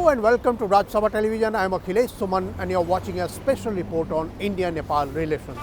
Hello and welcome to Raj Sabha Television. I am Akhilesh Suman and you are watching a special report on India-Nepal relations.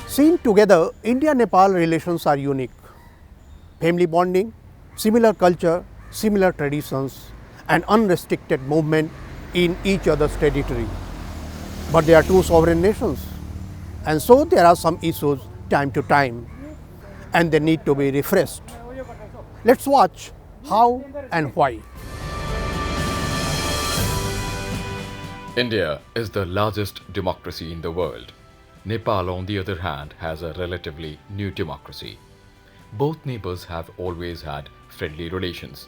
Seen together, India-Nepal relations are unique. Family bonding, similar culture, similar traditions, and unrestricted movement in each other's territory. But they are two sovereign nations, and so there are some issues time to time, and they need to be refreshed. Let's watch how and why. India is the largest democracy in the world. Nepal, on the other hand, has a relatively new democracy. Both neighbors have always had friendly relations.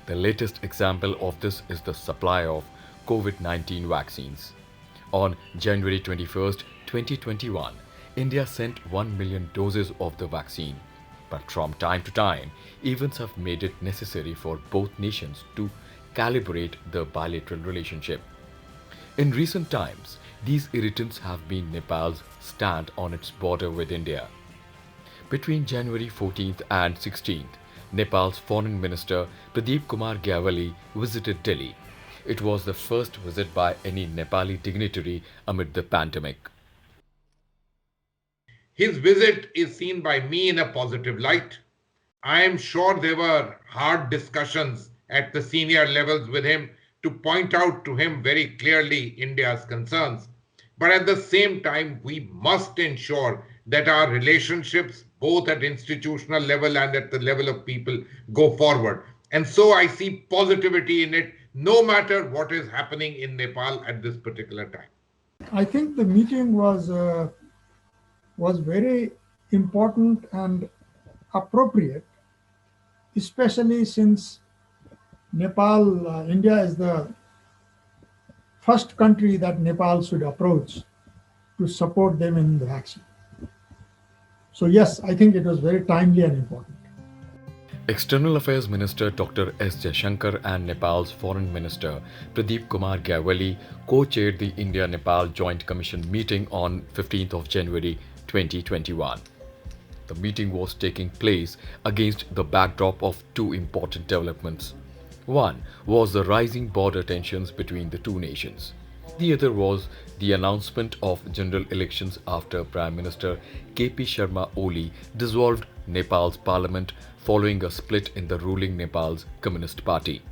The latest example of this is the supply of COVID-19 vaccines. On January 21st, 2021, India sent 1 million doses of the vaccine. But from time to time, events have made it necessary for both nations to calibrate the bilateral relationship. In recent times, these irritants have been Nepal's stand on its border with India. Between January 14th and 16th, Nepal's Foreign Minister Pradeep Kumar Gyawali visited Delhi. It was the first visit by any Nepali dignitary amid the pandemic. His visit is seen by me in a positive light. I am sure there were hard discussions at the senior levels with him to point out to him very clearly India's concerns. But at the same time, we must ensure that our relationships, both at institutional level and at the level of people, go forward. And so I see positivity in it, no matter what is happening in Nepal at this particular time. I think the meeting was very important and appropriate, especially since India is the first country that Nepal should approach to support them in the vaccine. So yes, I think it was very timely and important. External Affairs Minister Dr. S. Jaishankar and Nepal's Foreign Minister Pradeep Kumar Gyawali co-chaired the India-Nepal Joint Commission meeting on 15th of January 2021. The meeting was taking place against the backdrop of two important developments. One was the rising border tensions between the two nations. The other was the announcement of general elections after Prime Minister K.P. Sharma Oli dissolved Nepal's parliament following a split in the ruling Nepal's Communist Party.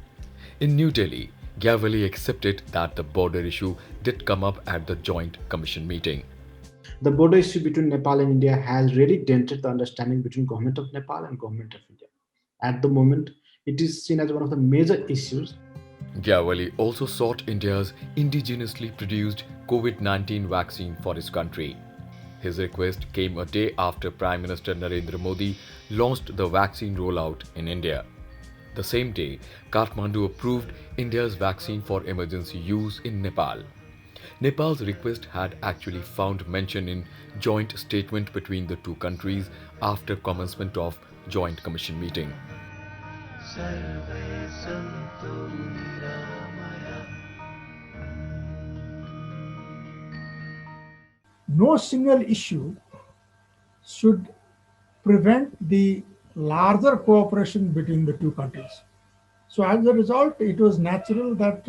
In New Delhi, Gyawali accepted that the border issue did come up at the Joint Commission meeting. The border issue between Nepal and India has really dented the understanding between Government of Nepal and Government of India. At the moment, it is seen as one of the major issues. Gyawali also sought India's indigenously produced COVID-19 vaccine for his country. His request came a day after Prime Minister Narendra Modi launched the vaccine rollout in India. The same day, Kathmandu approved India's vaccine for emergency use in Nepal. Nepal's request had actually found mention in joint statement between the two countries after commencement of Joint Commission meeting. No single issue should prevent the larger cooperation between the two countries. So as a result, it was natural that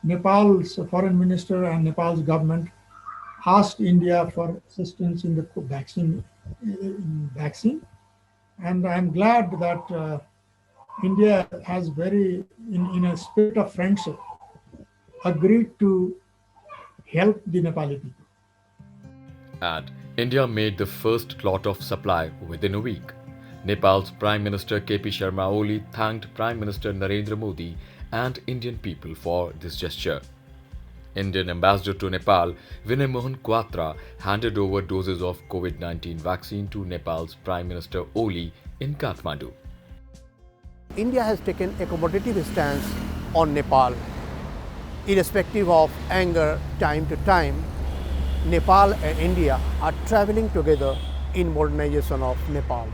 Nepal's foreign minister and Nepal's government asked India for assistance in the vaccine. And I'm glad that India has in a spirit of friendship, agreed to help the Nepali people. And India made the first lot of supply within a week. Nepal's Prime Minister K.P. Sharma Oli thanked Prime Minister Narendra Modi and Indian people for this gesture. Indian Ambassador to Nepal, Vinay Mohan Quatra, handed over doses of COVID-19 vaccine to Nepal's Prime Minister Oli in Kathmandu. India has taken accommodative stance on Nepal. Irrespective of anger, time to time, Nepal and India are traveling together in modernization of Nepal.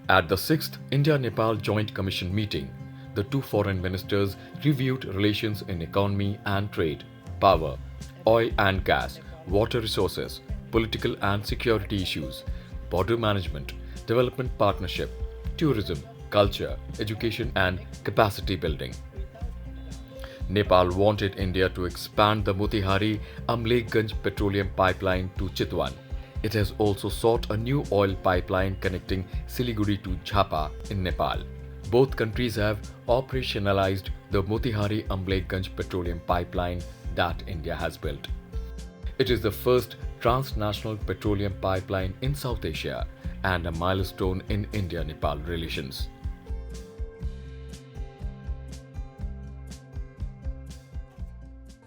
At the 6th India-Nepal Joint Commission meeting, the two foreign ministers reviewed relations in economy and trade, power, oil and gas, water resources, political and security issues, border management, development partnership, tourism, culture, education and capacity building. Nepal wanted India to expand the Motihari-Amlekhganj petroleum pipeline to Chitwan. It has also sought a new oil pipeline connecting Siliguri to Jhapa in Nepal. Both countries have operationalized the Motihari-Amlekhganj petroleum pipeline that India has built. It is the first transnational petroleum pipeline in South Asia and a milestone in India-Nepal relations.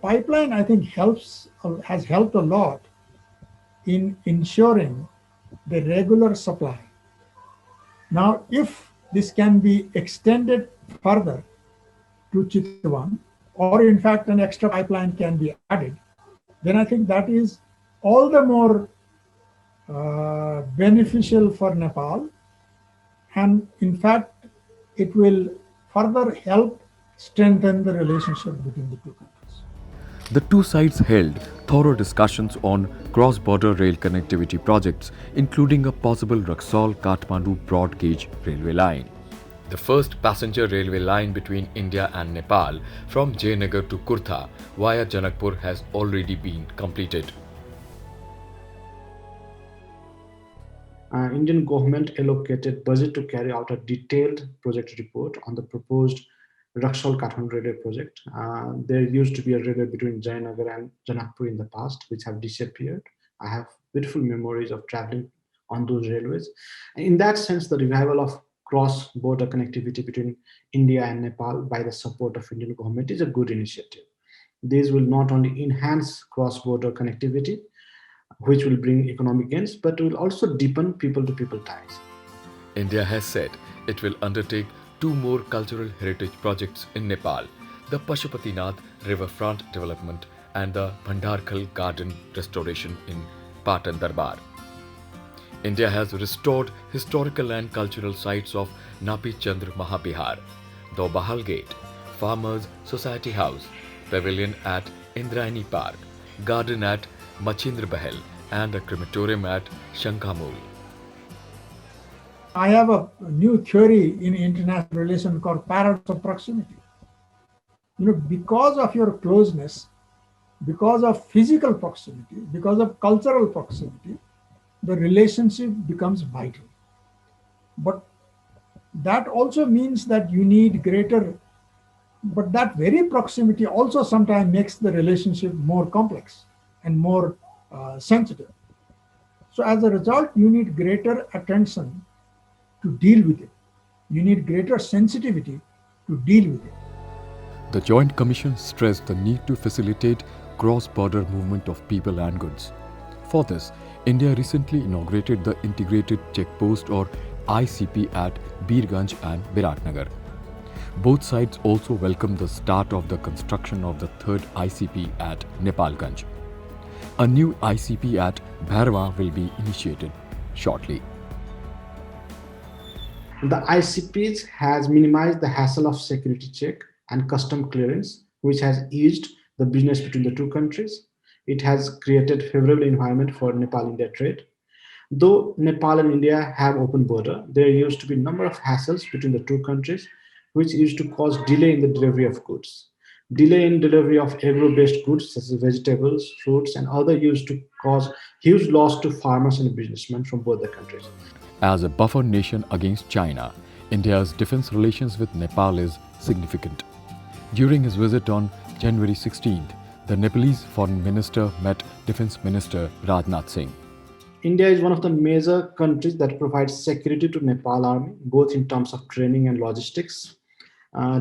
Pipeline, I think, has helped a lot in ensuring the regular supply. Now, if this can be extended further to Chitwan, or in fact an extra pipeline can be added, then I think that is all the more beneficial for Nepal, and in fact it will further help strengthen the relationship between the two countries. The two sides held thorough discussions on cross-border rail connectivity projects, including a possible Raxaul-Kathmandu broad gauge railway line. The first passenger railway line between India and Nepal from Jayanagar to Kurtha via Janakpur has already been completed. Indian government allocated budget to carry out a detailed project report on the proposed Raxaul-Kathmandu railway project. There used to be a railway between Jayanagar and Janakpur in the past, which have disappeared. I have beautiful memories of traveling on those railways. In that sense, the revival of cross-border connectivity between India and Nepal by the support of Indian government is a good initiative. These will not only enhance cross-border connectivity, which will bring economic gains, but will also deepen people-to-people ties. India has said it will undertake two more cultural heritage projects in Nepal, the Pashupatinath riverfront development and the Bhandarkhal garden restoration in Patan Darbar. India has restored historical and cultural sites of Napi Chandra Mahabihar, the Bahal Gate, Farmers Society House, pavilion at Indrayani Park, garden at Machindra Bahel and a crematorium at Shankhamul. I have a new theory in international relations called paradox of proximity. Because of your closeness, because of physical proximity, because of cultural proximity, the relationship becomes vital. But that also means that you need but that very proximity also sometimes makes the relationship more complex and more sensitive. So as a result, you need greater attention to deal with it. You need greater sensitivity to deal with it. The Joint Commission stressed the need to facilitate cross-border movement of people and goods. For this, India recently inaugurated the Integrated Checkpost or ICP at Birganj and Biratnagar. Both sides also welcomed the start of the construction of the third ICP at Nepalganj. A new ICP at Bhairwa will be initiated shortly. The ICPs has minimized the hassle of security check and custom clearance, which has eased the business between the two countries. It has created favorable environment for Nepal-India trade. Though Nepal and India have open border, there used to be a number of hassles between the two countries, which used to cause delay in the delivery of goods. Delay in delivery of agro-based goods such as vegetables, fruits, and other used to cause huge loss to farmers and businessmen from both the countries. As a buffer nation against China, India's defense relations with Nepal is significant. During his visit on January 16th, the Nepalese foreign minister met Defense Minister Rajnath Singh. India is one of the major countries that provides security to Nepal army, both in terms of training and logistics.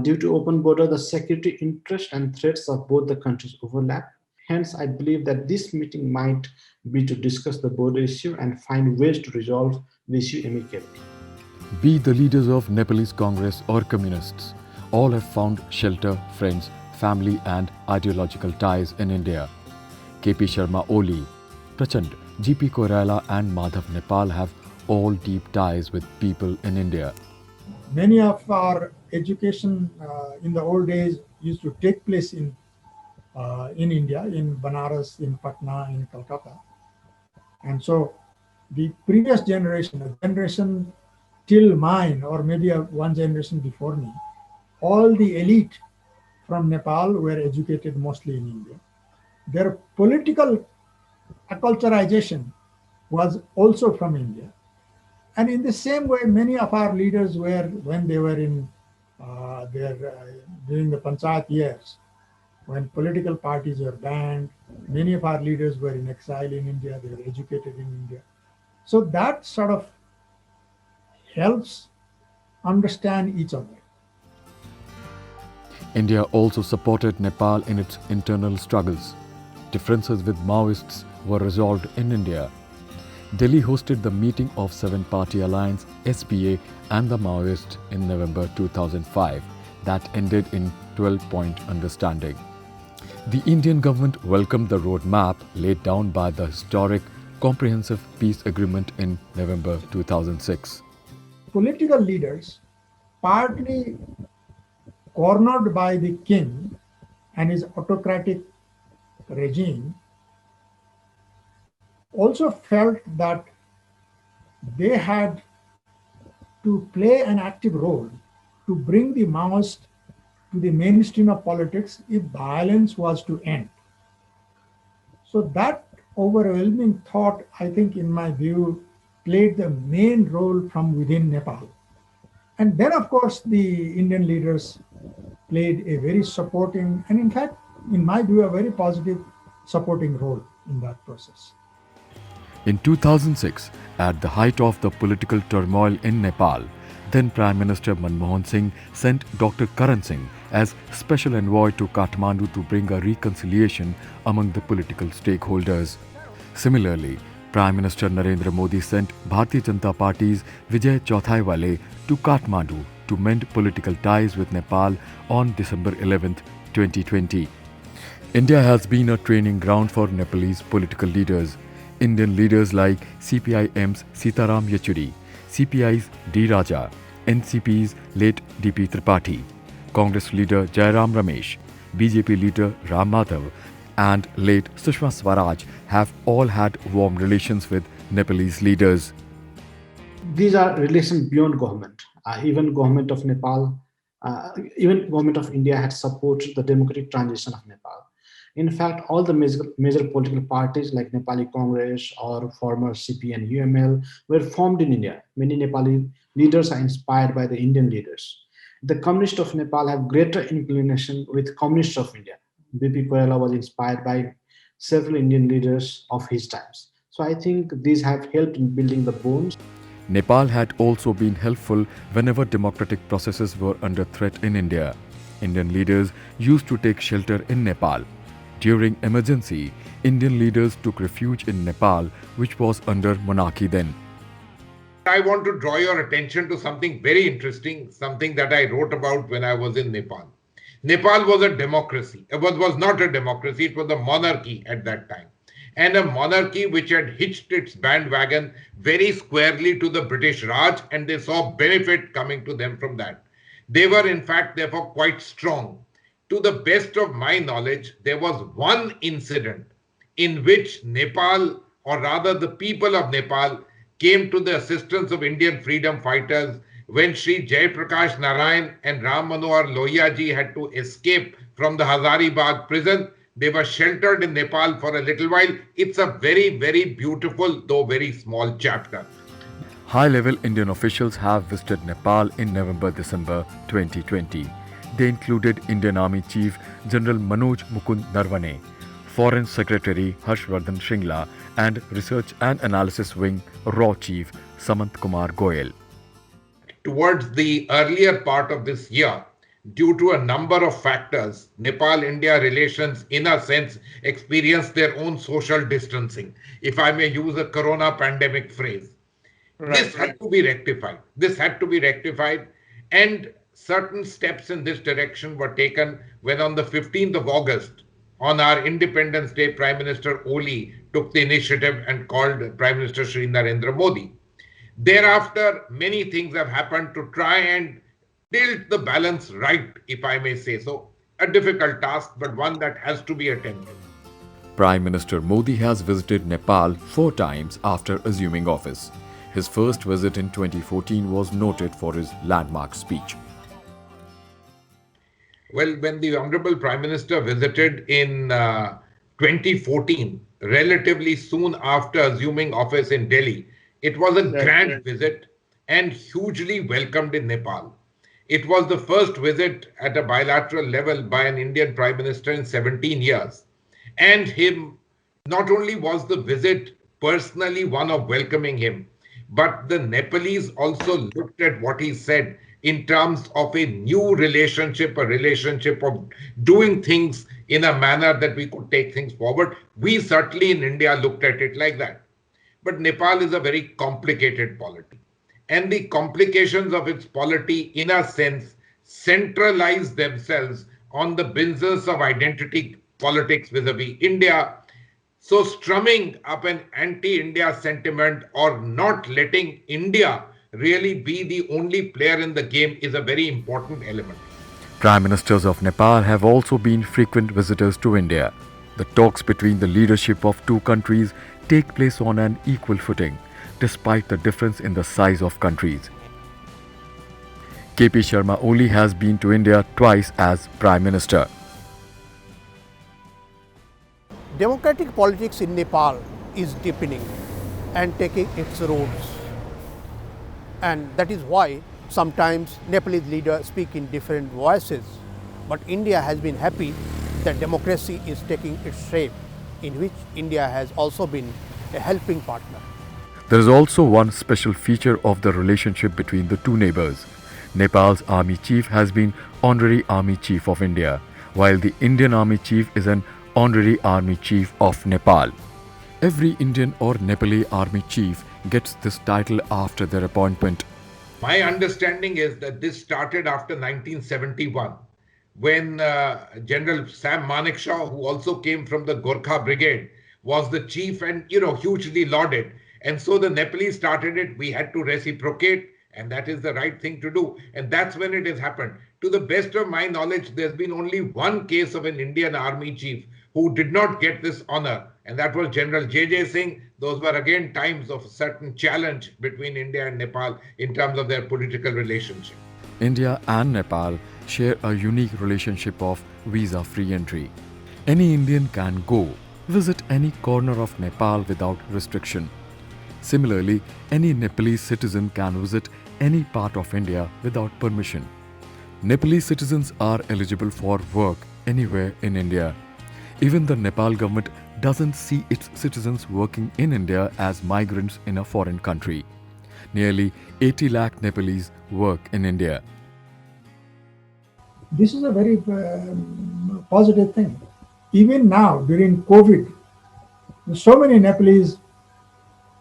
Due to open border, the security interests and threats of both the countries overlap. Hence, I believe that this meeting might be to discuss the border issue and find ways to resolve the issue amicably. Be the leaders of Nepalese Congress or communists, all have found shelter, friends, family and ideological ties in India. KP Sharma Oli, Prachand, GP Koirala and Madhav Nepal have all deep ties with people in India. Many of our education in the old days used to take place in India, in Banaras, in Patna, in Calcutta. And so the previous generation, a generation till mine, or maybe one generation before me, all the elite from Nepal were educated mostly in India. Their political acculturation was also from India. And in the same way, many of our leaders were, when they were in during the Panchayat years, when political parties were banned, many of our leaders were in exile in India, they were educated in India. So that sort of helps understand each other. India also supported Nepal in its internal struggles. Differences with Maoists were resolved in India. Delhi hosted the meeting of Seven-Party Alliance (SPA) and the Maoists in November 2005 that ended in 12-point understanding. The Indian government welcomed the roadmap laid down by the historic Comprehensive Peace Agreement in November 2006. Political leaders, partly cornered by the king and his autocratic regime, also felt that they had to play an active role to bring the Maoists to the mainstream of politics if violence was to end. So that overwhelming thought, I think, in my view, played the main role from within Nepal. And then, of course, the Indian leaders played a very supporting, and in fact, in my view, a very positive supporting role in that process. In 2006, at the height of the political turmoil in Nepal, then Prime Minister Manmohan Singh sent Dr. Karan Singh as special envoy to Kathmandu to bring a reconciliation among the political stakeholders. Similarly, Prime Minister Narendra Modi sent Bharatiya Janata Party's Vijay Chauthaiwale to Kathmandu to mend political ties with Nepal on December 11, 2020. India has been a training ground for Nepalese political leaders. Indian leaders like CPI-M's Sitaram Yechuri, CPI's D. Raja, NCP's late DP Tripathi, Congress leader Jairam Ramesh, BJP leader Ram Madhav, and late Sushma Swaraj have all had warm relations with Nepalese leaders. These are relations beyond government. Even government of Nepal, even government of India had supported the democratic transition of Nepal. In fact, all the major political parties like Nepali Congress or former CP and UML were formed in India. Many Nepali leaders are inspired by the Indian leaders. The Communists of Nepal have greater inclination with Communists of India. BP Koirala was inspired by several Indian leaders of his times. So I think these have helped in building the bonds. Nepal had also been helpful whenever democratic processes were under threat in India. Indian leaders used to take shelter in Nepal. During emergency, Indian leaders took refuge in Nepal, which was under monarchy then. I want to draw your attention to something very interesting, something that I wrote about when I was in Nepal. Nepal was a democracy. It was not a democracy, it was a monarchy at that time. And a monarchy which had hitched its bandwagon very squarely to the British Raj, and they saw benefit coming to them from that. They were, in fact, therefore quite strong. To the best of my knowledge, there was one incident in which Nepal, or rather the people of Nepal, came to the assistance of Indian freedom fighters when Sri Jayaprakash Narayan and Ram Manohar Lohia ji had to escape from the Hazaribagh prison. They were sheltered in Nepal for a little while. It's a very, very beautiful, though very small chapter. High-level Indian officials have visited Nepal in November-December 2020. They included Indian Army Chief General Manoj Mukund Narwane, Foreign Secretary Harshvardhan Shringla, and Research and Analysis Wing RAW Chief Samant Kumar Goyal. Towards the earlier part of this year, due to a number of factors, Nepal-India relations, in a sense, experienced their own social distancing, if I may use a corona pandemic phrase. This had to be rectified. This had to be rectified. And certain steps in this direction were taken when on the 15th of August, on our Independence Day, Prime Minister Oli took the initiative and called Prime Minister Shri Narendra Modi. Thereafter, many things have happened to try and tilt the balance right, if I may say so. A difficult task, but one that has to be attempted. Prime Minister Modi has visited Nepal 4 times after assuming office. His first visit in 2014 was noted for his landmark speech. Well, when the Honorable Prime Minister visited in 2014, relatively soon after assuming office in Delhi, it was a grand visit and hugely welcomed in Nepal. It was the first visit at a bilateral level by an Indian Prime Minister in 17 years. And him, not only was the visit personally one of welcoming him, but the Nepalese also looked at what he said in terms of a new relationship, a relationship of doing things in a manner that we could take things forward. We certainly in India looked at it like that. But Nepal is a very complicated polity. And the complications of its polity, in a sense, centralize themselves on the business of identity politics vis-a-vis India. So strumming up an anti-India sentiment or not letting India really be the only player in the game is a very important element. Prime Ministers of Nepal have also been frequent visitors to India. The talks between the leadership of two countries take place on an equal footing, despite the difference in the size of countries. KP Sharma Oli has been to India twice as Prime Minister. Democratic politics in Nepal is deepening and taking its roots. And that is why sometimes Nepalese leaders speak in different voices. But India has been happy that democracy is taking its shape, in which India has also been a helping partner. There is also one special feature of the relationship between the two neighbors. Nepal's Army Chief has been Honorary Army Chief of India, while the Indian Army Chief is an Honorary Army Chief of Nepal. Every Indian or Nepali Army Chief gets this title after their appointment. My understanding is that this started after 1971, when General Sam Manekshaw, who also came from the Gorkha Brigade, was the chief and, hugely lauded. And so the Nepalese started it. We had to reciprocate, and that is the right thing to do. And that's when it has happened. To the best of my knowledge, there's been only one case of an Indian Army chief who did not get this honor, and that was General J.J. Singh. Those were again times of a certain challenge between India and Nepal in terms of their political relationship. India and Nepal share a unique relationship of visa-free entry. Any Indian can go, visit any corner of Nepal without restriction. Similarly, any Nepalese citizen can visit any part of India without permission. Nepalese citizens are eligible for work anywhere in India. Even the Nepal government doesn't see its citizens working in India as migrants in a foreign country. Nearly 80 lakh Nepalese work in India. This is a very positive thing. Even now, during COVID, there's so many Nepalese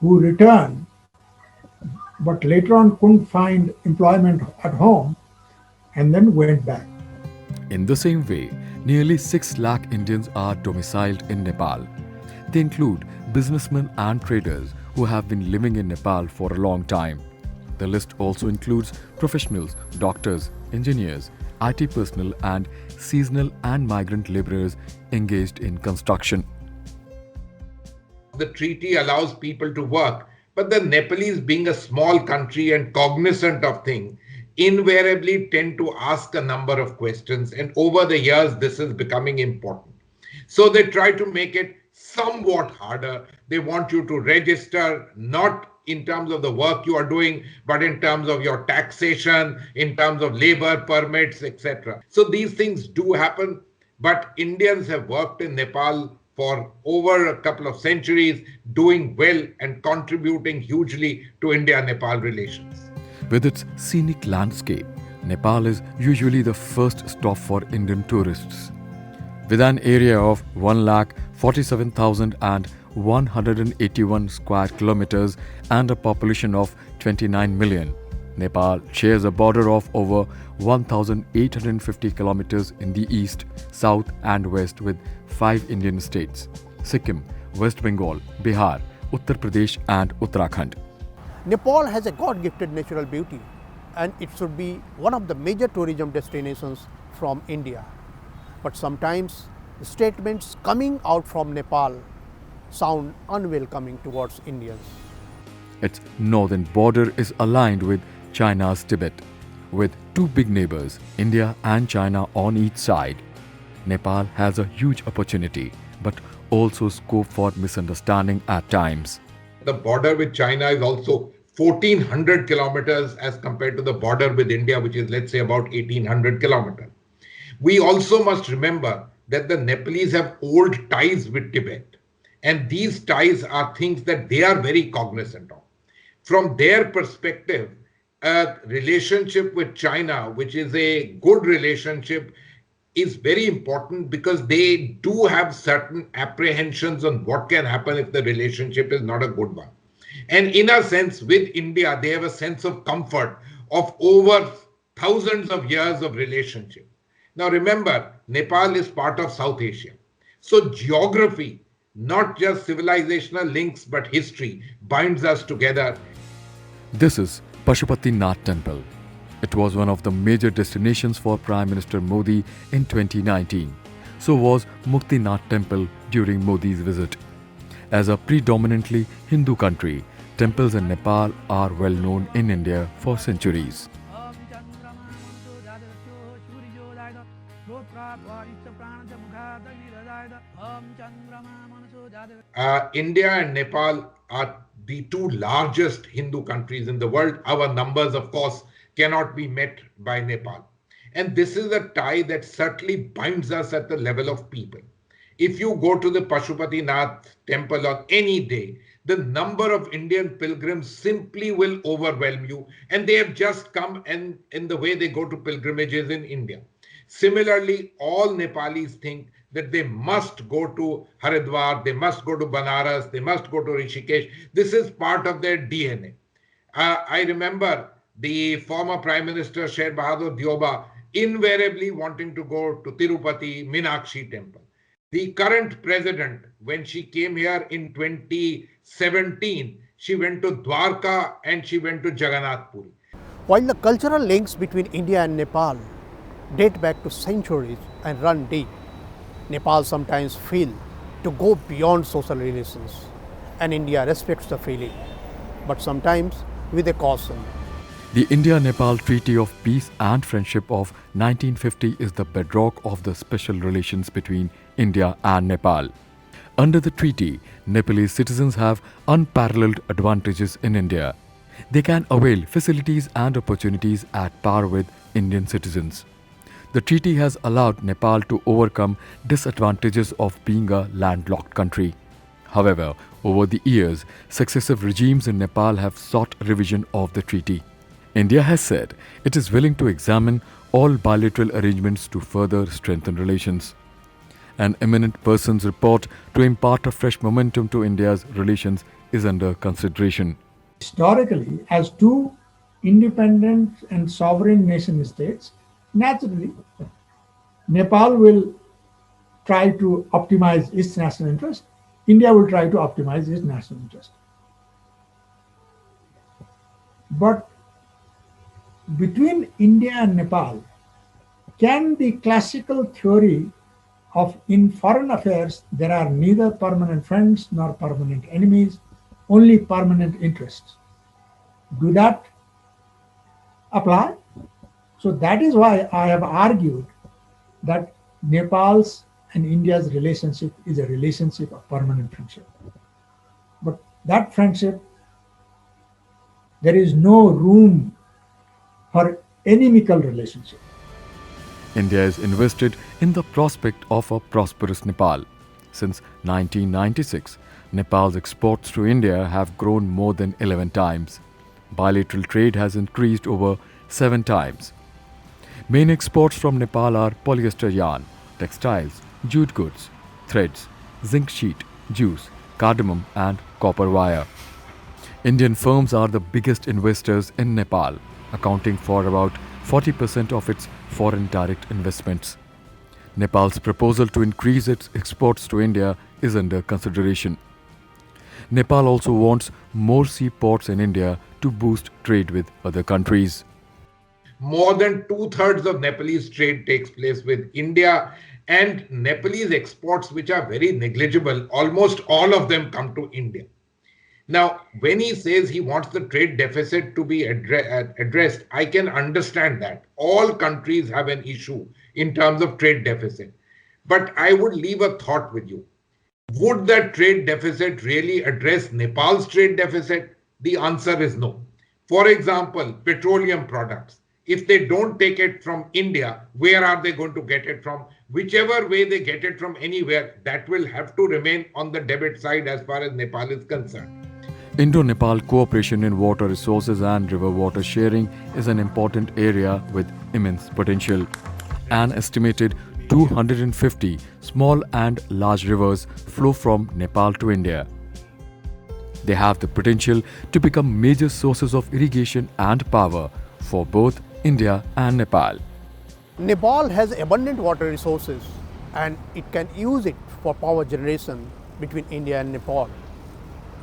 who returned, but later on couldn't find employment at home and then went back. In the same way, nearly 6 lakh Indians are domiciled in Nepal. They include businessmen and traders who have been living in Nepal for a long time. The list also includes professionals, doctors, engineers, IT personnel and seasonal and migrant laborers engaged in construction. The treaty allows people to work, but the Nepalese, being a small country and cognizant of things, invariably tend to ask a number of questions, and over the years this is becoming important. So they try to make it somewhat harder. They want you to register not in terms of the work you are doing, but in terms of your taxation, in terms of labor permits, etc. So these things do happen, but Indians have worked in Nepal for over a couple of centuries, doing well and contributing hugely to India-Nepal relations. With its scenic landscape, Nepal is usually the first stop for Indian tourists. With an area of 1,47,181 square kilometers and a population of 29 million, Nepal shares a border of over 1,850 kilometers in the east, south and west with 5 Indian states: Sikkim, West Bengal, Bihar, Uttar Pradesh and Uttarakhand. Nepal has a God-gifted natural beauty and it should be one of the major tourism destinations from India. But sometimes statements coming out from Nepal sound unwelcoming towards Indians. Its northern border is aligned with China's Tibet, with two big neighbors, India and China, on each side. Nepal has a huge opportunity, but also scope for misunderstanding at times. The border with China is also 1400 kilometers as compared to the border with India, which is, let's say, about 1800 kilometers. We also must remember that the Nepalese have old ties with Tibet, and these ties are things that they are very cognizant of. From their perspective, a relationship with China, which is a good relationship, is very important because they do have certain apprehensions on what can happen if the relationship is not a good one. And in a sense, with India, they have a sense of comfort of over thousands of years of relationship. Now remember, Nepal is part of South Asia. So geography, not just civilizational links, but history binds us together. This is Pashupati Nath Temple. It was one of the major destinations for Prime Minister Modi in 2019. So was Mukti Nath Temple during Modi's visit. As a predominantly Hindu country, temples in Nepal are well known in India for centuries. India and Nepal are the two largest Hindu countries in the world. Our numbers, of course, cannot be met by Nepal. And this is a tie that certainly binds us at the level of people. If you go to the Pashupati Nath temple on any day, the number of Indian pilgrims simply will overwhelm you. And they have just come and in the way they go to pilgrimages in India. Similarly, all Nepalis think that they must go to Haridwar, they must go to Banaras, they must go to Rishikesh. This is part of their DNA. I remember the former Prime Minister Sher Bahadur Dioba invariably wanting to go to Tirupati Meenakshi temple. The current president, when she came here in 2017, she went to Dwarka and she went to Jagannath Puri. While the cultural links between India and Nepal date back to centuries and run deep, Nepal sometimes feel to go beyond social relations, and India respects the feeling, but sometimes with a caution. The India-Nepal Treaty of Peace and Friendship of 1950 is the bedrock of the special relations between India and Nepal. Under the treaty, Nepalese citizens have unparalleled advantages in India. They can avail facilities and opportunities at par with Indian citizens. The treaty has allowed Nepal to overcome disadvantages of being a landlocked country. However, over the years, successive regimes in Nepal have sought revision of the treaty. India has said it is willing to examine all bilateral arrangements to further strengthen relations. An eminent person's report to impart a fresh momentum to India's relations is under consideration. Historically, as two independent and sovereign nation states, naturally, Nepal will try to optimize its national interest. India will try to optimize its national interest. But between India and Nepal, can the classical theory of in foreign affairs there are neither permanent friends nor permanent enemies, only permanent interests, do that apply? So that is why I have argued that Nepal's and India's relationship is a relationship of permanent friendship. But that friendship, there is no room for inimical relationship. India is invested in the prospect of a prosperous Nepal. Since 1996, Nepal's exports to India have grown more than 11 times. Bilateral trade has increased over 7 times. Main exports from Nepal are polyester yarn, textiles, jute goods, threads, zinc sheet, juice, cardamom and copper wire. Indian firms are the biggest investors in Nepal. accounting for about 40% of its foreign direct investments. Nepal's proposal to increase its exports to India is under consideration. Nepal also wants more seaports in India to boost trade with other countries. More than two-thirds of Nepalese trade takes place with India, and Nepalese exports, which are very negligible, almost all of them come to India. Now, when he says he wants the trade deficit to be addressed, I can understand that. All countries have an issue in terms of trade deficit. But I would leave a thought with you. Would that trade deficit really address Nepal's trade deficit? The answer is no. For example, petroleum products. If they don't take it from India, where are they going to get it from? Whichever way they get it from anywhere, that will have to remain on the debit side as far as Nepal is concerned. Indo-Nepal cooperation in water resources and river water sharing is an important area with immense potential. An estimated 250 small and large rivers flow from Nepal to India. They have the potential to become major sources of irrigation and power for both India and Nepal. Nepal has abundant water resources and it can use it for power generation between India and Nepal.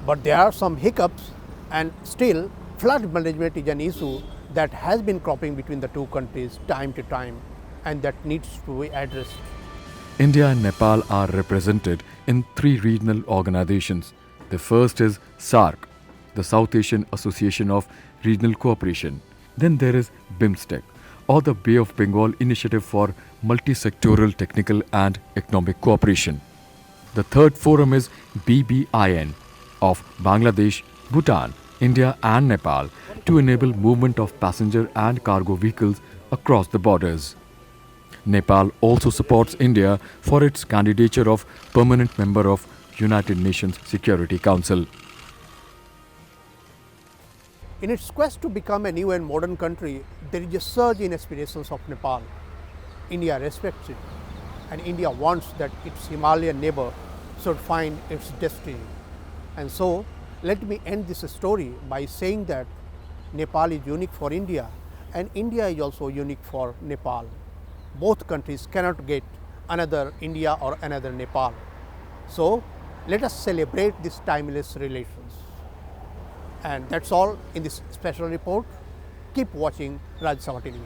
But there are some hiccups, and still flood management is an issue that has been cropping between the two countries time to time, and that needs to be addressed. India and Nepal are represented in 3 regional organizations. The first is SAARC, the South Asian Association of Regional Cooperation. Then there is BIMSTEC, or the Bay of Bengal Initiative for Multi-Sectoral Technical and Economic Cooperation. The third forum is BBIN of Bangladesh, Bhutan, India and Nepal to enable movement of passenger and cargo vehicles across the borders. Nepal also supports India for its candidature of permanent member of United Nations Security Council. In its quest to become a new and modern country, there is a surge in aspirations of Nepal. India respects it, and India wants that its Himalayan neighbor should find its destiny. And so, let me end this story by saying that Nepal is unique for India, and India is also unique for Nepal. Both countries cannot get another India or another Nepal. So, let us celebrate these timeless relations. And that's all in this special report. Keep watching Rajya Sabha TV.